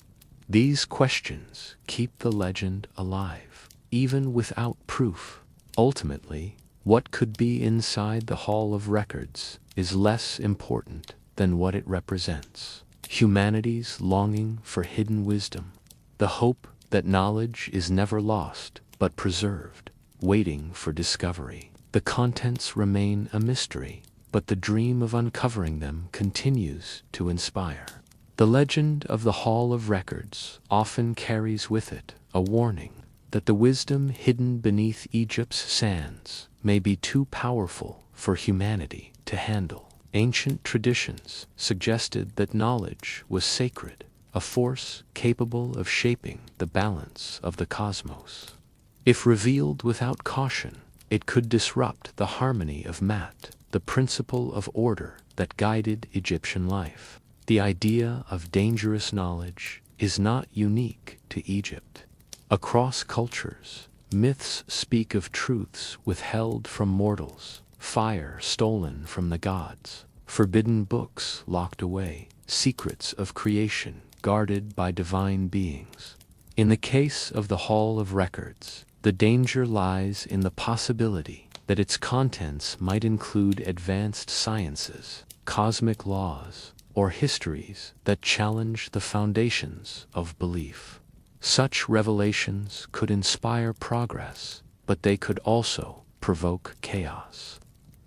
These questions keep the legend alive, even without proof. Ultimately, what could be inside the Hall of Records is less important than what it represents. Humanity's longing for hidden wisdom, the hope that knowledge is never lost but preserved, waiting for discovery. The contents remain a mystery, but the dream of uncovering them continues to inspire. The legend of the Hall of Records often carries with it a warning that the wisdom hidden beneath Egypt's sands may be too powerful for humanity to handle. Ancient traditions suggested that knowledge was sacred, a force capable of shaping the balance of the cosmos. If revealed without caution, it could disrupt the harmony of Mat, the principle of order that guided Egyptian life. The idea of dangerous knowledge is not unique to Egypt. Across cultures, myths speak of truths withheld from mortals, fire stolen from the gods, forbidden books locked away, secrets of creation guarded by divine beings. In the case of the Hall of Records, the danger lies in the possibility that its contents might include advanced sciences, cosmic laws, or histories that challenge the foundations of belief. Such revelations could inspire progress, but they could also provoke chaos.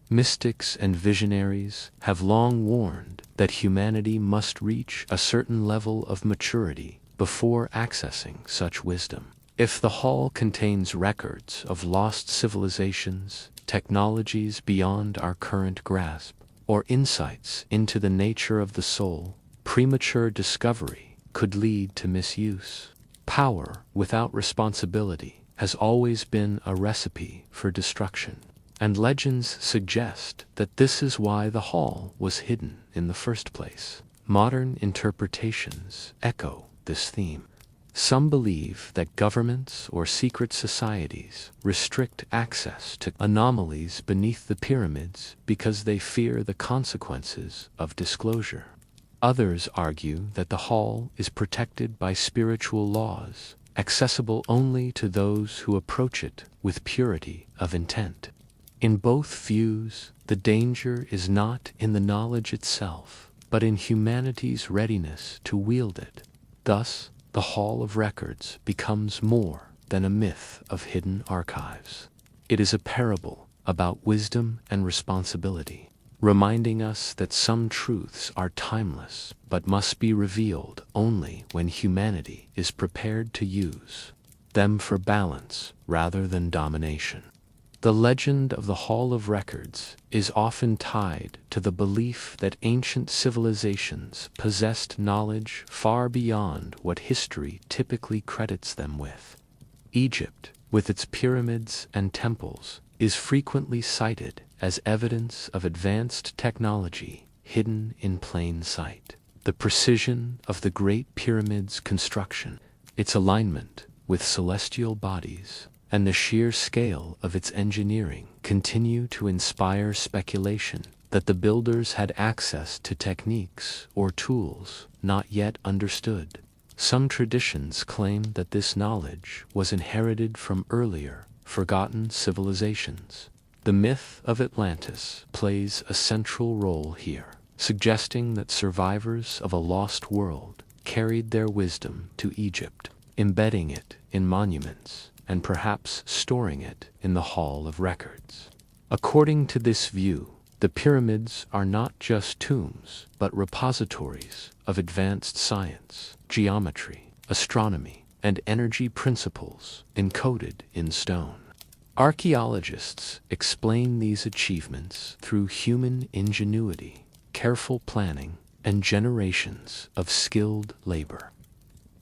Mystics and visionaries have long warned that humanity must reach a certain level of maturity before accessing such wisdom. If the hall contains records of lost civilizations, technologies beyond our current grasp, or insights into the nature of the soul, premature discovery could lead to misuse. Power without responsibility has always been a recipe for destruction, and legends suggest that this is why the hall was hidden in the first place. Modern interpretations echo this theme. Some believe that governments or secret societies restrict access to anomalies beneath the pyramids because they fear the consequences of disclosure. Others argue that the hall is protected by spiritual laws, accessible only to those who approach it with purity of intent. In both views, the danger is not in the knowledge itself, but in humanity's readiness to wield it. Thus, the Hall of Records becomes more than a myth of hidden archives. It is a parable about wisdom and responsibility, reminding us that some truths are timeless but must be revealed only when humanity is prepared to use them for balance rather than domination. The legend of the Hall of Records is often tied to the belief that ancient civilizations possessed knowledge far beyond what history typically credits them with. Egypt, with its pyramids and temples, is frequently cited as evidence of advanced technology hidden in plain sight. The precision of the Great Pyramid's construction, its alignment with celestial bodies, and the sheer scale of its engineering continue to inspire speculation that the builders had access to techniques or tools not yet understood. Some traditions claim that this knowledge was inherited from earlier, forgotten civilizations. The myth of Atlantis plays a central role here, suggesting that survivors of a lost world carried their wisdom to Egypt, embedding it in monuments, and perhaps storing it in the Hall of Records. According to this view, The pyramids are not just tombs, but repositories of advanced science, geometry, astronomy, and energy principles encoded in stone. Archaeologists explain these achievements through human ingenuity, careful planning, and generations of skilled labor.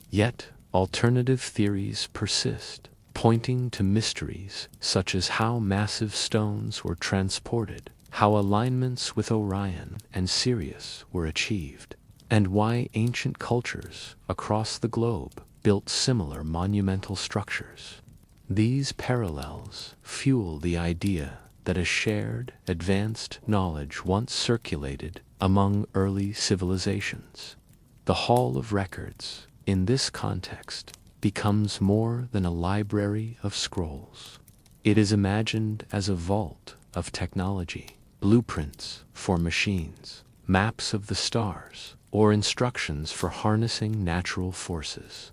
Yet, alternative theories persist, pointing to mysteries such as how massive stones were transported, how alignments with Orion and Sirius were achieved, and why ancient cultures across the globe built similar monumental structures. These parallels fuel the idea that a shared, advanced knowledge once circulated among early civilizations. The Hall of Records, in this context, becomes more than a library of scrolls. It is imagined as a vault of technology, blueprints for machines, maps of the stars, or instructions for harnessing natural forces.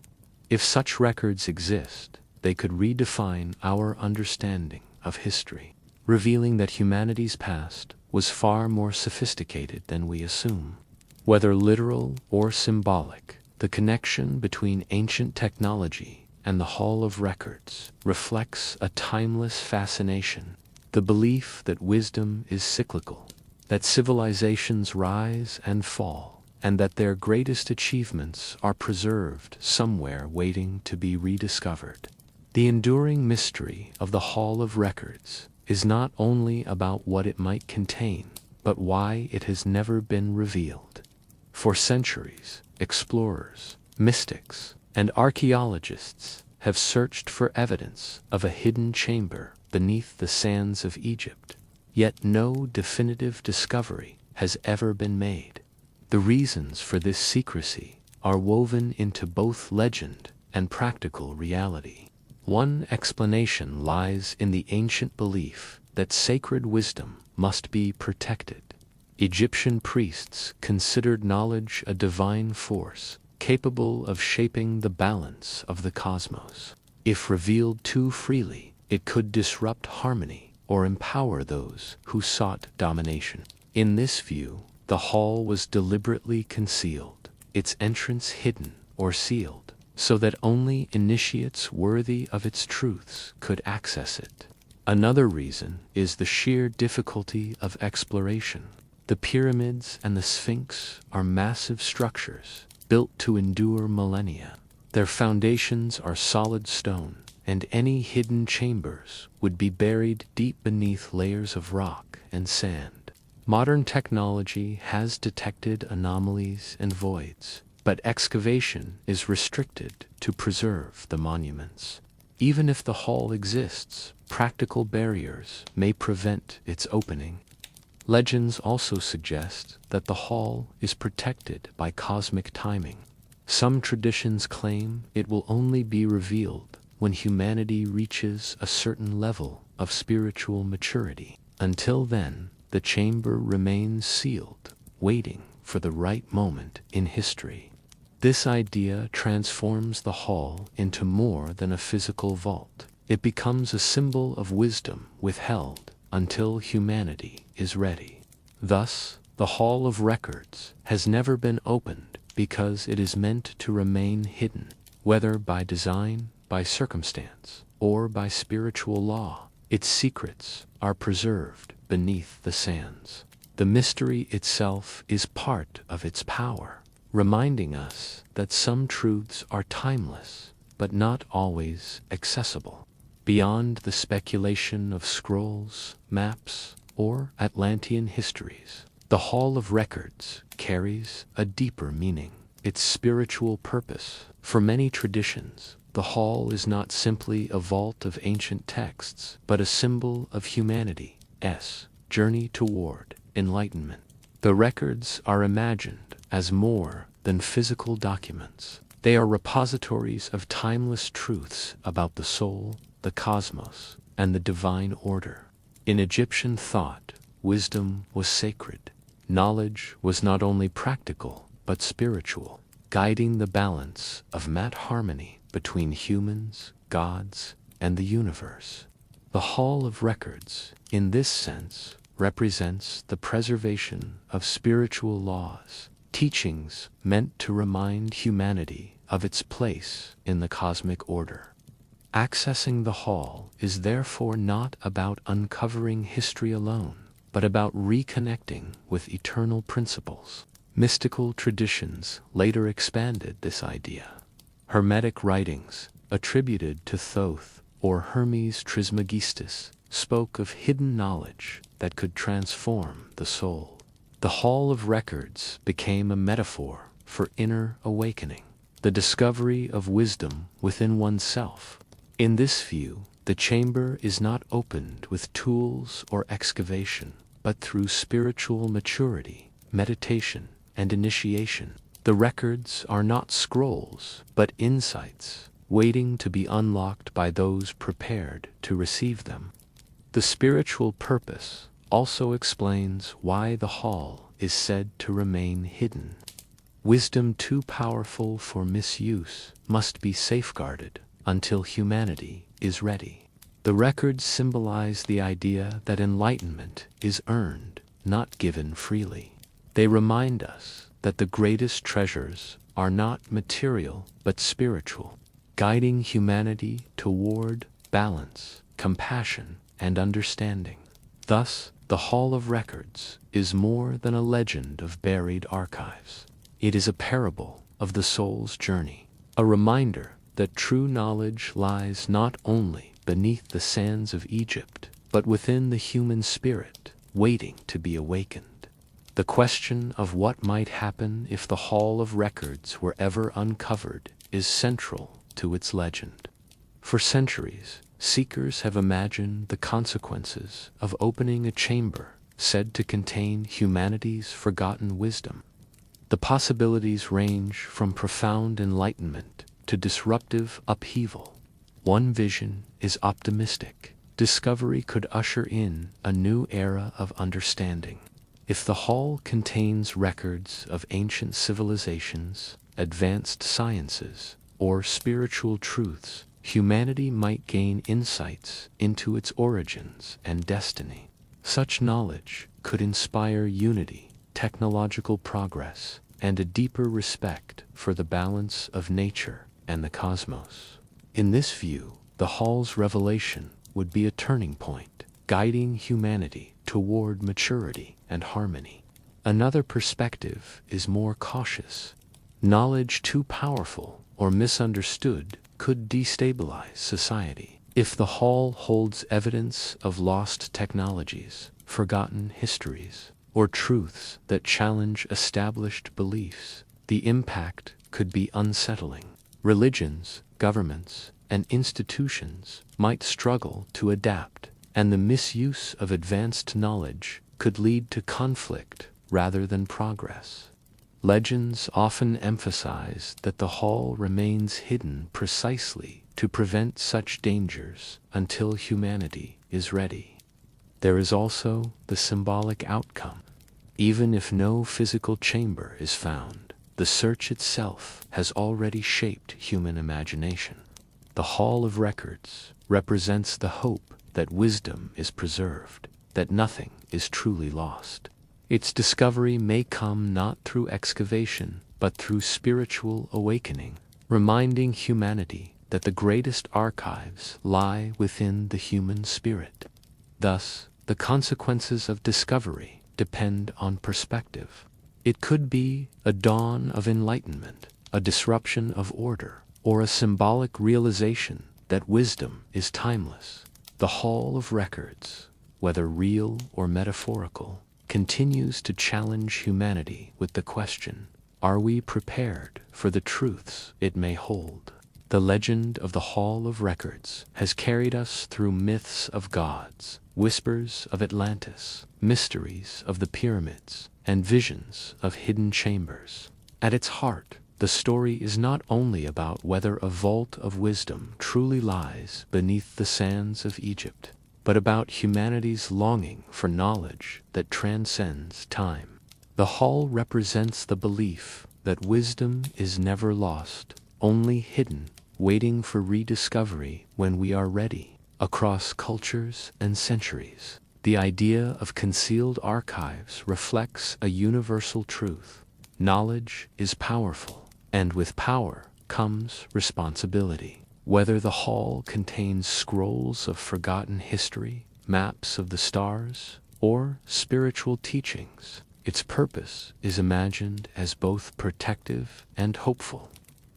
If such records exist, they could redefine our understanding of history, revealing that humanity's past was far more sophisticated than we assume. Whether literal or symbolic, the connection between ancient technology and the Hall of Records reflects a timeless fascination, the belief that wisdom is cyclical, that civilizations rise and fall, and that their greatest achievements are preserved somewhere waiting to be rediscovered. The enduring mystery of the Hall of Records is not only about what it might contain, but why it has never been revealed. For centuries, explorers, mystics, and archaeologists have searched for evidence of a hidden chamber beneath the sands of Egypt, yet no definitive discovery has ever been made. The reasons for this secrecy are woven into both legend and practical reality. One explanation lies in the ancient belief that sacred wisdom must be protected. Egyptian priests considered knowledge a divine force capable of shaping the balance of the cosmos. If revealed too freely, it could disrupt harmony or empower those who sought domination. In this view, the hall was deliberately concealed, its entrance hidden or sealed, so that only initiates worthy of its truths could access it. Another reason is the sheer difficulty of exploration. The pyramids and the Sphinx are massive structures built to endure millennia. Their foundations are solid stone, and any hidden chambers would be buried deep beneath layers of rock and sand. Modern technology has detected anomalies and voids, but excavation is restricted to preserve the monuments. Even if the hall exists, practical barriers may prevent its opening. Legends also suggest that the hall is protected by cosmic timing. Some traditions claim it will only be revealed when humanity reaches a certain level of spiritual maturity. Until then, the chamber remains sealed, waiting for the right moment in history. This idea transforms the hall into more than a physical vault. It becomes a symbol of wisdom withheld until humanity is ready. Thus, the Hall of Records has never been opened because it is meant to remain hidden, whether by design, by circumstance, or by spiritual law. Its secrets are preserved beneath the sands. The mystery itself is part of its power, reminding us that some truths are timeless, but not always accessible. Beyond the speculation of scrolls, maps, or Atlantean histories, the Hall of Records carries a deeper meaning, its spiritual purpose. For many traditions, the hall is not simply a vault of ancient texts, but a symbol of humanity's journey toward enlightenment. The records are imagined as more than physical documents. They are repositories of timeless truths about the soul, the cosmos, and the divine order. In Egyptian thought, wisdom was sacred. Knowledge was not only practical, but spiritual, guiding the balance of harmony between humans, gods, and the universe. The Hall of Records, in this sense, represents the preservation of spiritual laws, teachings meant to remind humanity of its place in the cosmic order. Accessing the hall is therefore not about uncovering history alone, but about reconnecting with eternal principles. Mystical traditions later expanded this idea. Hermetic writings, attributed to Thoth or Hermes Trismegistus, spoke of hidden knowledge that could transform the soul. The Hall of Records became a metaphor for inner awakening, the discovery of wisdom within oneself. In this view, the chamber is not opened with tools or excavation, but through spiritual maturity, meditation, and initiation. The records are not scrolls, but insights, waiting to be unlocked by those prepared to receive them. The spiritual purpose also explains why the hall is said to remain hidden. Wisdom too powerful for misuse must be safeguarded until humanity is ready. The records symbolize the idea that enlightenment is earned, not given freely. They remind us that the greatest treasures are not material but spiritual, guiding humanity toward balance, compassion, and understanding. Thus, the Hall of Records is more than a legend of buried archives. It is a parable of the soul's journey, a reminder that true knowledge lies not only beneath the sands of Egypt, but within the human spirit, waiting to be awakened. The question of what might happen if the Hall of Records were ever uncovered is central to its legend. For centuries, seekers have imagined the consequences of opening a chamber said to contain humanity's forgotten wisdom. The possibilities range from profound enlightenment to disruptive upheaval. One vision is optimistic. Discovery could usher in a new era of understanding. If the hall contains records of ancient civilizations, advanced sciences, or spiritual truths, humanity might gain insights into its origins and destiny. Such knowledge could inspire unity, technological progress, and a deeper respect for the balance of nature and the cosmos. In this view, the hall's revelation would be a turning point, guiding humanity toward maturity and harmony. Another perspective is more cautious. Knowledge too powerful or misunderstood could destabilize society. If the hall holds evidence of lost technologies, forgotten histories, or truths that challenge established beliefs, the impact could be unsettling. Religions, governments, and institutions might struggle to adapt, and the misuse of advanced knowledge could lead to conflict rather than progress. Legends often emphasize that the hall remains hidden precisely to prevent such dangers until humanity is ready. There is also the symbolic outcome. Even if no physical chamber is found, the search itself has already shaped human imagination. The Hall of Records represents the hope that wisdom is preserved, that nothing is truly lost. Its discovery may come not through excavation, but through spiritual awakening, reminding humanity that the greatest archives lie within the human spirit. Thus, the consequences of discovery depend on perspective. It could be a dawn of enlightenment, a disruption of order, or a symbolic realization that wisdom is timeless. The Hall of Records, whether real or metaphorical, continues to challenge humanity with the question, are we prepared for the truths it may hold? The legend of the Hall of Records has carried us through myths of gods, whispers of Atlantis, mysteries of the pyramids, and visions of hidden chambers. At its heart, the story is not only about whether a vault of wisdom truly lies beneath the sands of Egypt, but about humanity's longing for knowledge that transcends time. The hall represents the belief that wisdom is never lost, only hidden, waiting for rediscovery when we are ready. Across cultures and centuries, The idea of concealed archives reflects a universal truth. Knowledge is powerful, and with power comes responsibility. Whether the hall contains scrolls of forgotten history, maps of the stars, or spiritual teachings, its purpose is imagined as both protective and hopeful.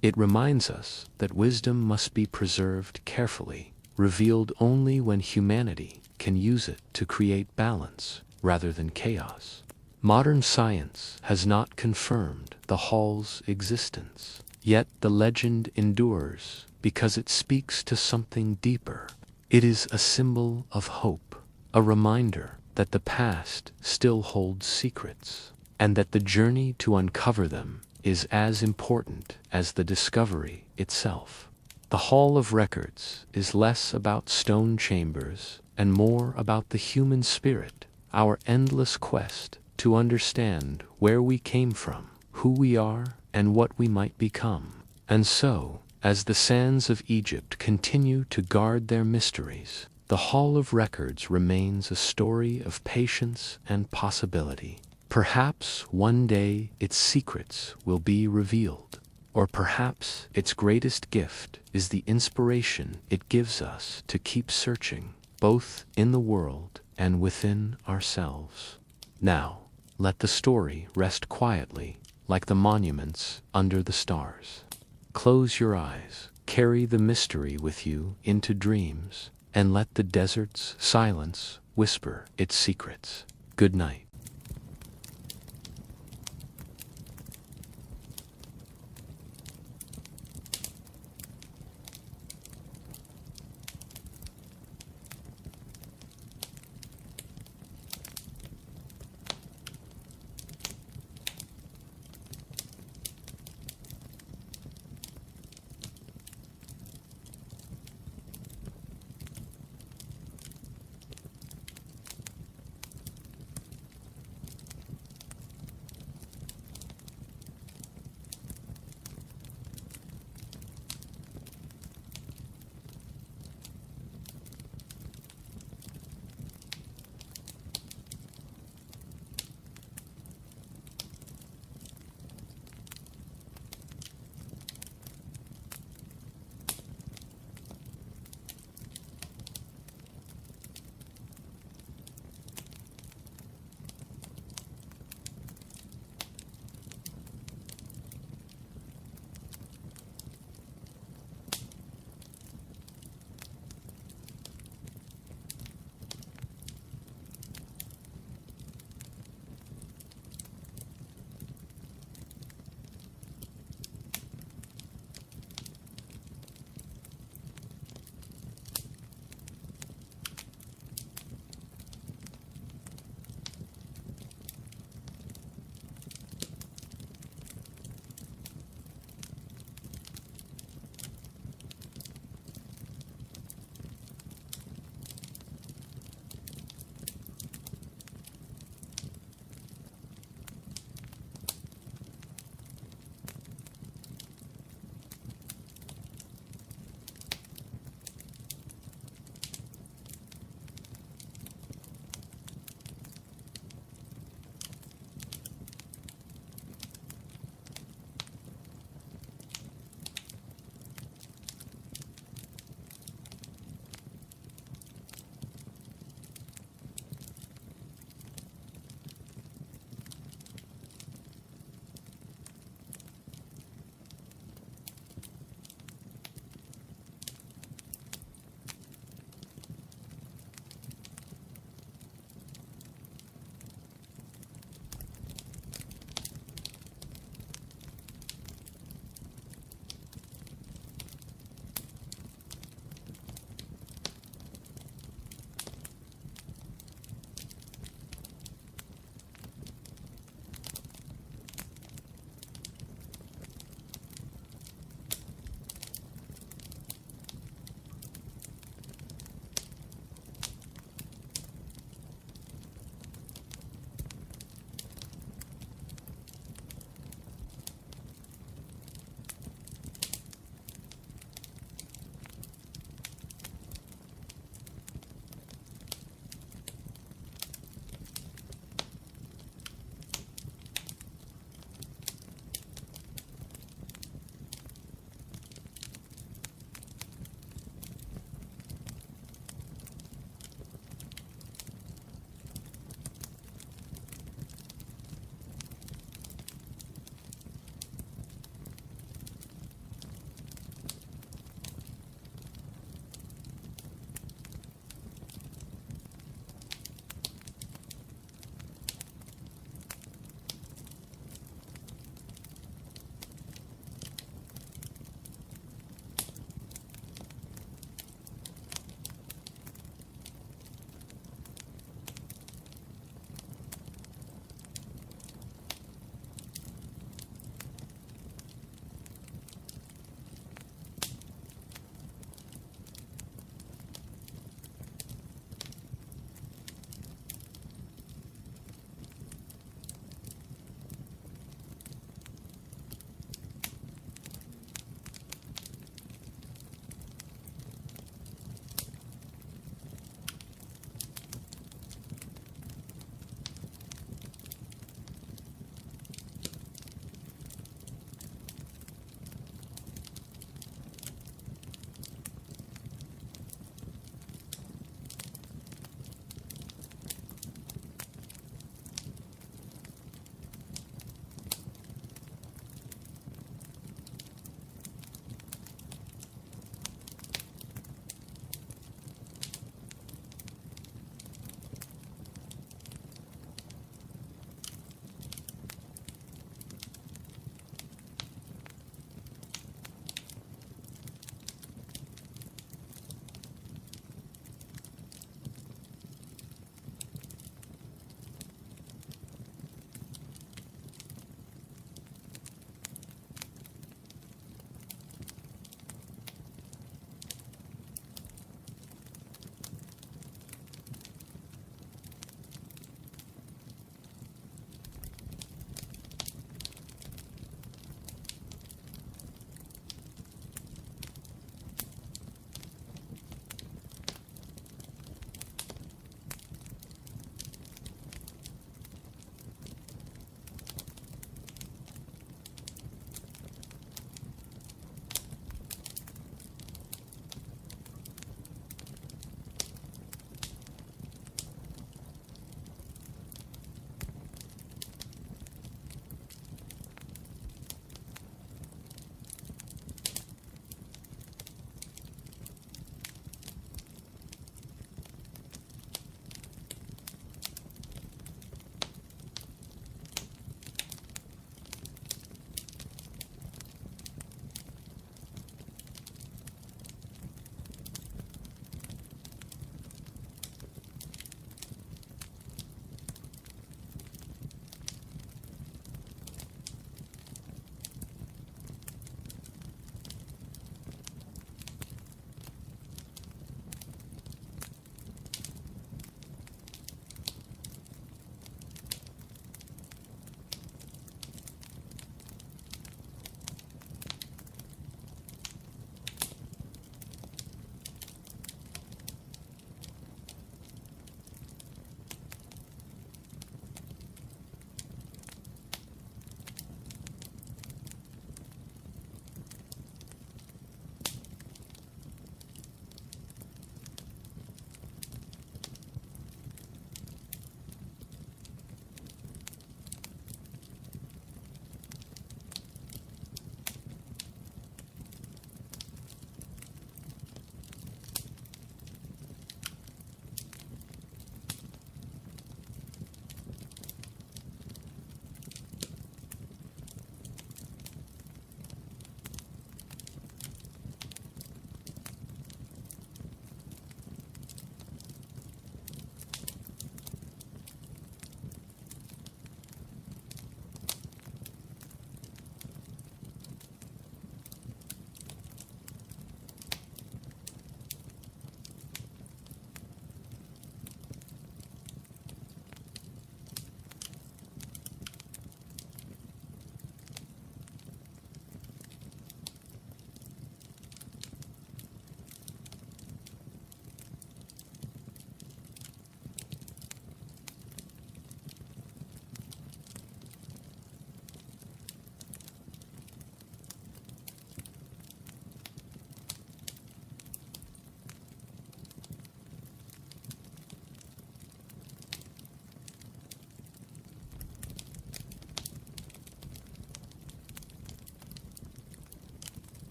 It reminds us that wisdom must be preserved carefully, revealed only when humanity can use it to create balance rather than chaos. Modern science has not confirmed the hall's existence, yet the legend endures because it speaks to something deeper. It is a symbol of hope, a reminder that the past still holds secrets, and that the journey to uncover them is as important as the discovery itself. The Hall of Records is less about stone chambers and more about the human spirit, our endless quest to understand where we came from, who we are, and what we might become. And so, as the sands of Egypt continue to guard their mysteries, the Hall of Records remains a story of patience and possibility. Perhaps one day its secrets will be revealed, or perhaps its greatest gift is the inspiration it gives us to keep searching, both in the world and within ourselves. Now, let the story rest quietly, like the monuments under the stars. Close your eyes, carry the mystery with you into dreams, and let the desert's silence whisper its secrets. Good night.